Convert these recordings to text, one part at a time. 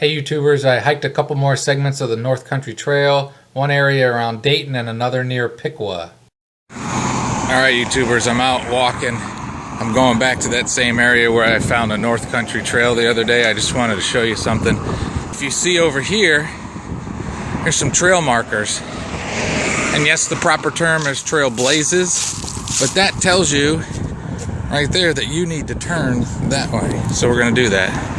Hey YouTubers, I hiked a couple more segments of the North Country Trail, one area around Dayton and another near Piqua. Alright YouTubers, I'm out walking. I'm going back to that same area where I found a North Country Trail the other day. I just wanted to show you something. If you see over here, there's some trail markers. And yes, the proper term is trail blazes, but that tells you right there that you need to turn that way. So we're going to do that.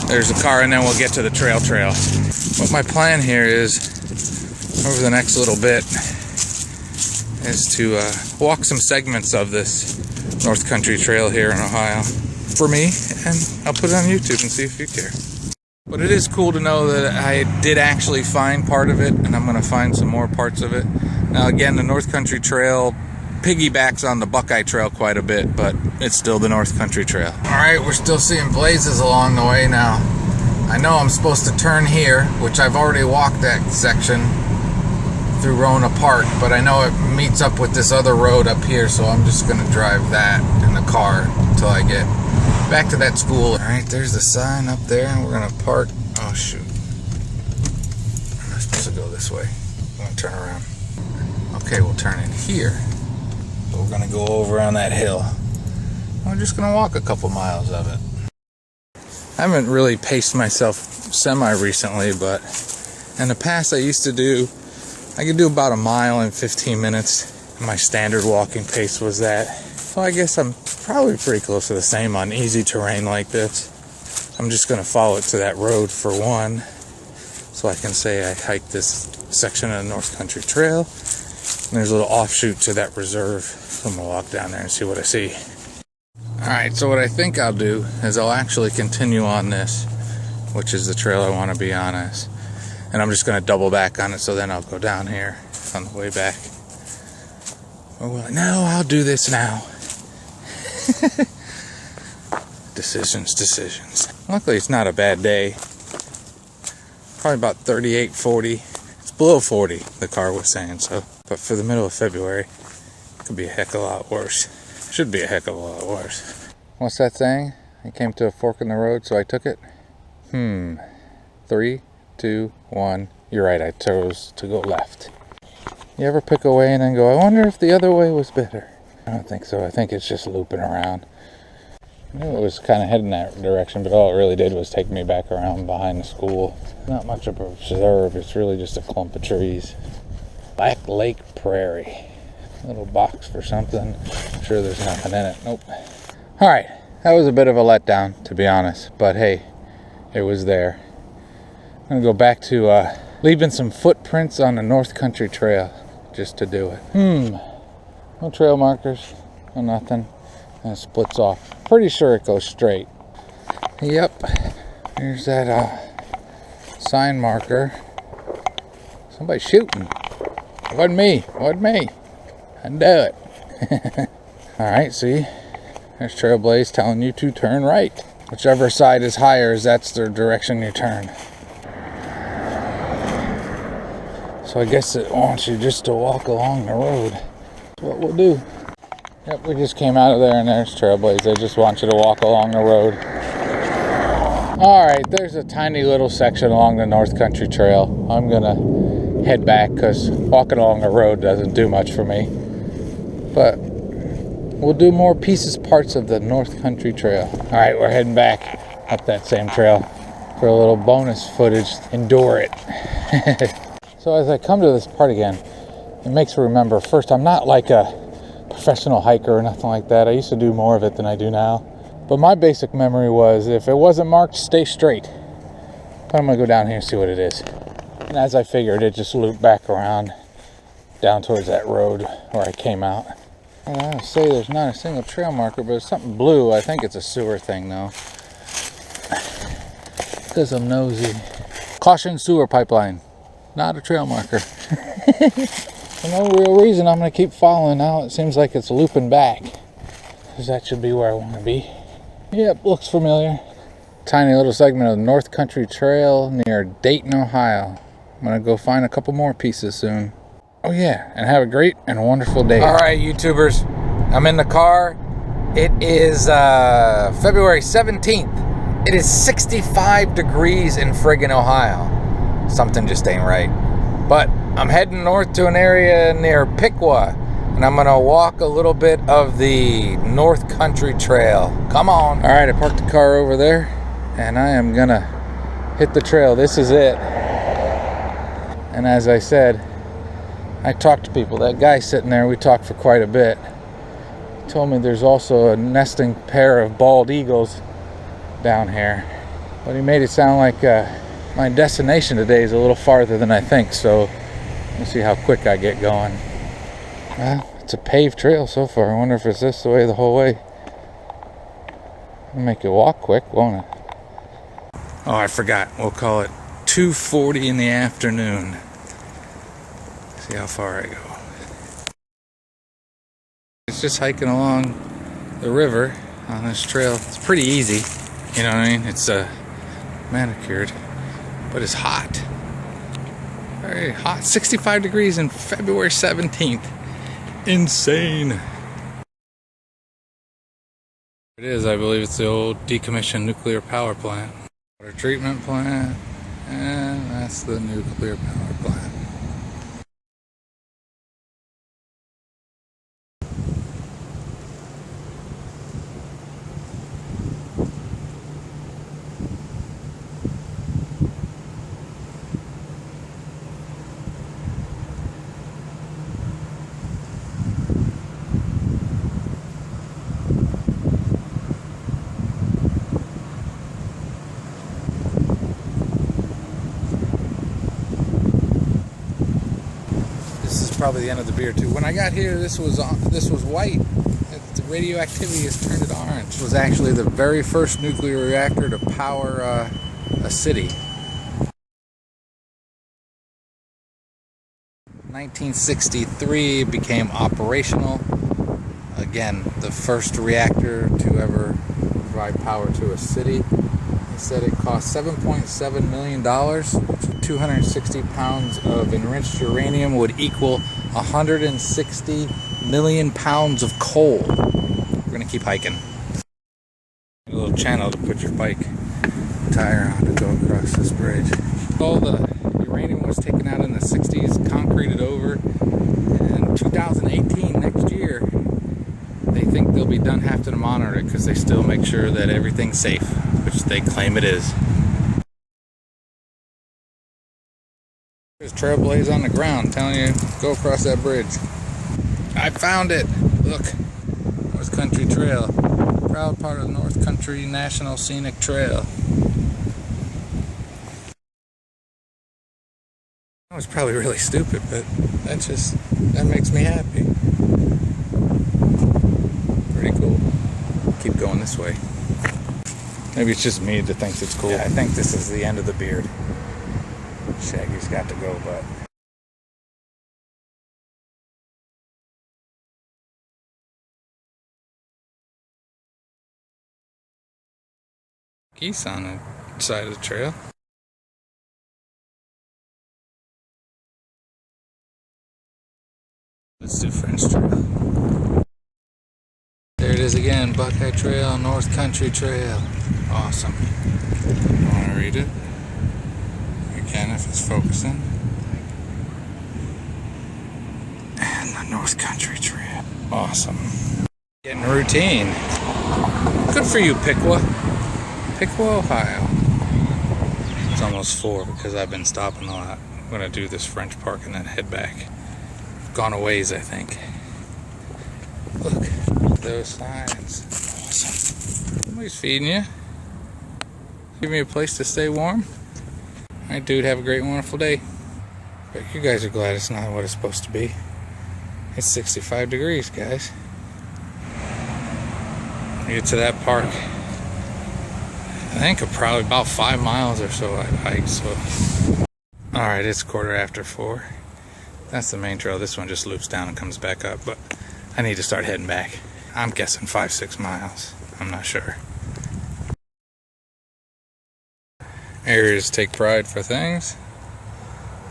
There's a car and then we'll get to the trail. What my plan here is, over the next little bit, is to walk some segments of this North Country Trail here in Ohio for me, and I'll put it on YouTube and see if you care. But it is cool to know that I did actually find part of it, and I'm going to find some more parts of it. Now again, the North Country Trail piggybacks on the Buckeye Trail quite a bit, but it's still the North Country Trail. Alright, we're still seeing blazes along the way now. I know I'm supposed to turn here, which I've already walked that section through Rona Park, but I know it meets up with this other road up here, so I'm just going to drive that in the car until I get back to that school. Alright, there's the sign up there, and we're going to park. Oh shoot. I'm not supposed to go this way. I'm going to turn around. Okay, we'll turn in here. So we're going to go over on that hill. I'm just going to walk a couple miles of it. I haven't really paced myself semi-recently, but in the past I could do about a mile in 15 minutes. My standard walking pace was that. So I guess I'm probably pretty close to the same on easy terrain like this. I'm just going to follow it to that road for one, so I can say I hiked this section of the North Country Trail. And there's a little offshoot to that reserve, so I'm going to walk down there and see what I see. Alright, so what I think I'll do is I'll actually continue on this, which is the trail I want to be on as. And I'm just going to double back on it, so then I'll go down here on the way back. Or will I? No, I'll do this now. Decisions. Luckily it's not a bad day. Probably about 38, 40. It's below 40, the car was saying, so. But for the middle of February, it could be a heck of a lot worse. Should be a heck of a lot worse. What's that saying? I came to a fork in the road, so I took it. 3, 2, 1. You're right, I chose to go left. You ever pick a way and then go, I wonder if the other way was better? I don't think so. I think it's just looping around. I knew it was kind of heading that direction, but all it really did was take me back around behind the school. Not much of a preserve. It's really just a clump of trees. Black Lake Prairie. Little box for something. I'm sure there's nothing in it. Nope. Alright, that was a bit of a letdown, to be honest, but hey, it was there. I'm gonna go back to leaving some footprints on the North Country Trail just to do it. No trail markers, no nothing, and it splits off. Pretty sure it goes straight. Yep, here's that sign marker. Somebody's shooting. It wasn't me. And do it. Alright, see? There's Trailblaze telling you to turn right. Whichever side is higher, that's the direction you turn. So I guess it wants you just to walk along the road. That's what we'll do. Yep, we just came out of there and there's Trailblaze. They just want you to walk along the road. Alright, there's a tiny little section along the North Country Trail. I'm gonna head back because walking along the road doesn't do much for me. But we'll do more parts of the North Country Trail. Alright, we're heading back up that same trail for a little bonus footage. Endure it. So as I come to this part again, it makes me remember, first, I'm not like a professional hiker or nothing like that. I used to do more of it than I do now. But my basic memory was, if it wasn't marked, stay straight. But I'm going to go down here and see what it is. And as I figured, it just looped back around down towards that road where I came out. And I would say there's not a single trail marker, but it's something blue. I think it's a sewer thing, though. Because I'm nosy. Caution, sewer pipeline. Not a trail marker. For no real reason, I'm going to keep following now. It seems like it's looping back. Because that should be where I want to be. Yep, looks familiar. Tiny little segment of the North Country Trail near Dayton, Ohio. I'm going to go find a couple more pieces soon. Oh yeah, and have a great and wonderful day. Alright YouTubers, I'm in the car. It is February 17th It is 65 degrees in friggin' Ohio. Something just ain't right. But I'm heading north to an area near Piqua, and I'm gonna walk a little bit of the North Country Trail. Come on. All right, I parked the car over there, and I am gonna hit the trail. This is it. And as I said, I talked to people. That guy sitting there, we talked for quite a bit. He told me there's also a nesting pair of bald eagles down here. But he made it sound like my destination today is a little farther than I think, so we'll see how quick I get going. Well, it's a paved trail so far. I wonder if it's this way the whole way. It'll make you walk quick, won't it? Oh, I forgot. We'll call it 2:40 in the afternoon. See how far I go. It's just hiking along the river on this trail. It's pretty easy. You know what I mean? It's manicured, but it's hot. Very hot. 65 degrees in February 17th. Insane. It is, I believe it's the old decommissioned nuclear power plant. Water treatment plant, and that's the nuclear power plant. Probably the end of the beer too. When I got here, this was white. The radioactivity has turned it orange. It was actually the very first nuclear reactor to power a city. 1963 it became operational. Again, the first reactor to ever provide power to a city. He said it cost $7.7 million. 260 pounds of enriched uranium would equal 160 million pounds of coal. We're gonna keep hiking. A little channel to put your bike tire on to go across this bridge. All the uranium was taken out in the 60s, concreted over, and 2018, next year, they think they'll be done having to monitor it because they still make sure that everything's safe, which they claim it is. There's trailblaze on the ground telling you go across that bridge. I found it. Look, North Country Trail, proud part of the North Country National Scenic Trail. That was probably really stupid, but that makes me happy. Pretty cool. Keep going this way. Maybe it's just me that thinks it's cool. Yeah, I think this is the end of the beard. Shaggy's got to go, but geese on the side of the trail. Let's do French Trail. There it is again, Buckeye Trail, North Country Trail. Awesome. Want to read it? If it's focusing. And the North Country Trail. Awesome. Getting routine. Good for you, Piqua. Piqua, Ohio. It's almost 4 because I've been stopping a lot. I'm going to do this French Park and then head back. Gone a ways, I think. Look, those signs. Awesome. Somebody's feeding you. Give me a place to stay warm. Alright, dude, have a great, wonderful day. But you guys are glad it's not what it's supposed to be. It's 65 degrees, guys. We get to that park. I think probably about 5 miles or so I've hiked, so. Alright, it's 4:15. That's the main trail. This one just loops down and comes back up, but I need to start heading back. I'm guessing 5-6 miles. I'm not sure. Areas take pride for things.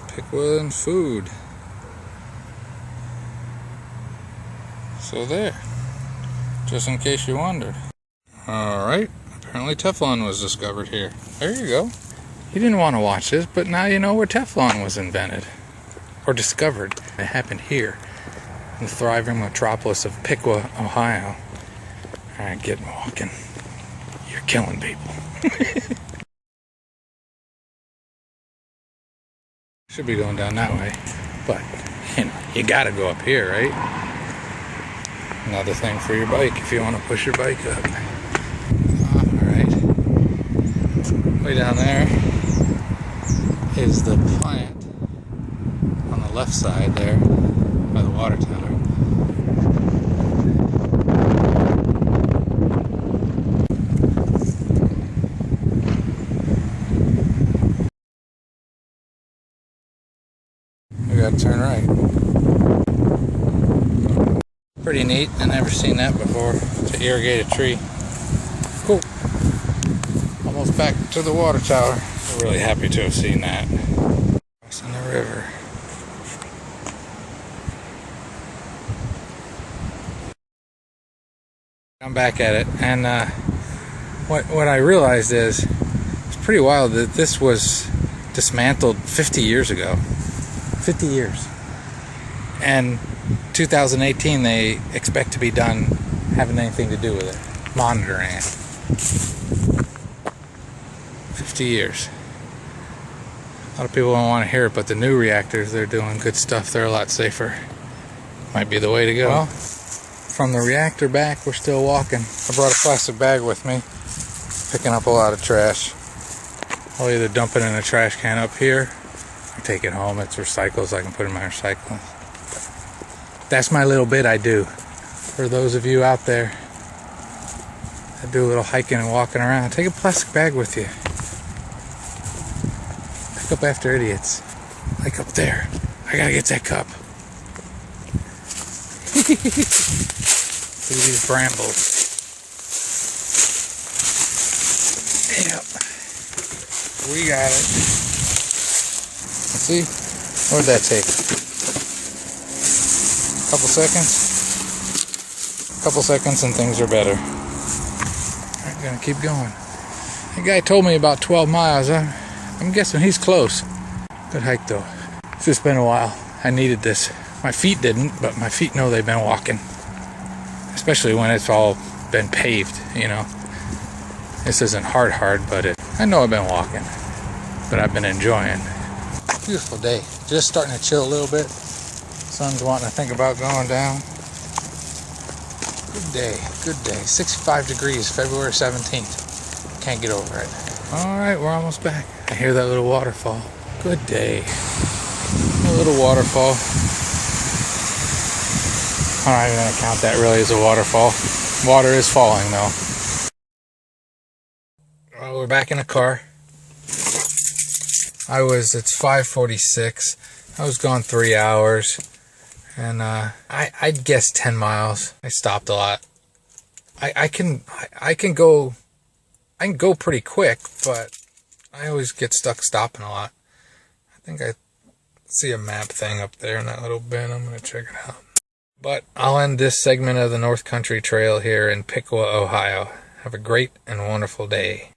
Piqua and food. So there. Just in case you wondered. Alright. Apparently Teflon was discovered here. There you go. You didn't want to watch this, but now you know where Teflon was invented. Or discovered. It happened here. In the thriving metropolis of Piqua, Ohio. Alright, get walking. You're killing people. Should be going down that way. But, you know, you gotta go up here, right? Another thing for your bike if you want to push your bike up. Alright. Way down there is the plant on the left side there by the water tower. We gotta turn right. Pretty neat. I never seen that before. To irrigate a tree. Cool. Almost back to the water tower. I'm really happy to have seen that. Crossing the river. I'm back at it, and what I realized is it's pretty wild that this was dismantled 50 years ago. 50 years. And 2018 they expect to be done having anything to do with it, monitoring it. 50 years. A lot of people don't want to hear it, but the new reactors, they're doing good stuff. They're a lot safer. Might be the way to go. Well, from the reactor back, we're still walking. I brought a plastic bag with me, picking up a lot of trash. I'll either dump it in a trash can up here or take it home. It's recycles. I can put in my recycling. That's my little bit I do. For those of you out there that do a little hiking and walking around, take a plastic bag with you. Pick up after idiots. Like up there. I gotta get that cup. Through these brambles. Yep. We got it. Let's see. What did that take? Couple seconds. Couple seconds and things are better. I'm gonna keep going. The guy told me about 12 miles. I'm guessing he's close. Good hike though. It's just been a while. I needed this. My feet didn't, but my feet know they've been walking. Especially when it's all been paved, you know. This isn't hard, but I know I've been walking. But I've been enjoying. Beautiful day. Just starting to chill a little bit. Sun's wanting to think about going down. Good day, good day. 65 degrees, February 17th. Can't get over it. Alright, we're almost back. I hear that little waterfall. Good day. A little waterfall. I'm not even going to count that really as a waterfall. Water is falling though. Well, we're back in the car. It's 5:46. I was gone 3 hours. And I'd guess 10 miles. I stopped a lot. I can go pretty quick, but I always get stuck stopping a lot. I think I see a map thing up there in that little bin. I'm gonna check it out. But I'll end this segment of the North Country Trail here in Piqua, Ohio. Have a great and wonderful day.